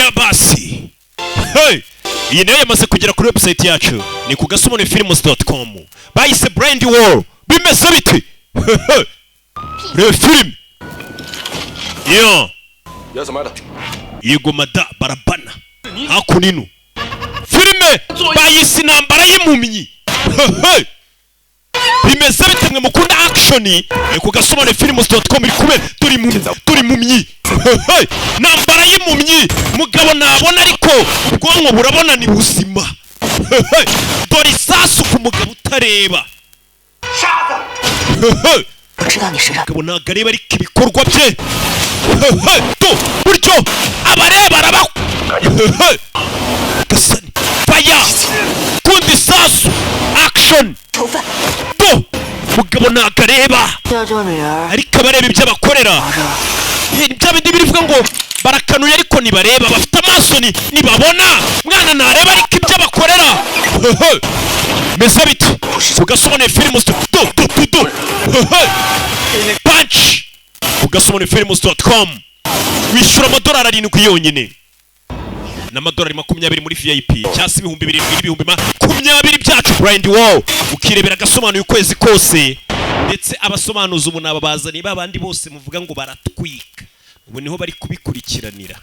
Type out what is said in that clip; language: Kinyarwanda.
oya basi hey iyi nayo yamaze kugera kuri website yacu ni ku gasobanuyefilms.com bayise brand war bimeze biti le film yo yigomada barabana hakuninu filme bayise intambara y'impumyi bimeze bitemwe mukunda action ku gasobanuyefilms.com iri kube turi mumyi nambara y'impumyi mugabo nabona ariko ubwonko burabona ni buzima dore isasu ku mugabo utareba mugabo ntabwo areba ariko ibikorwa bye buryo abareba araba gasani faya kundi isasu action mugabo ntabwo areba ariko abareba ibyo bakorera bya bindi birivuga ngo barakanuye ariko nibareba bafite amaso nibabona mwana nareba ariko ibyo bakorera meze biti ugasobanuyefilms.com punch ugasobanuyefilms.com wishyura amadolari 7 yonyine n'amadolari 20 muri VIP cyasi 2020 byacu brand wow ukirebera agasobanuye ukwezi kose ndetse abasobanuza ubu nababazani babandi bose muvuga ngo baratwika ubu niho bari kubikurikiranira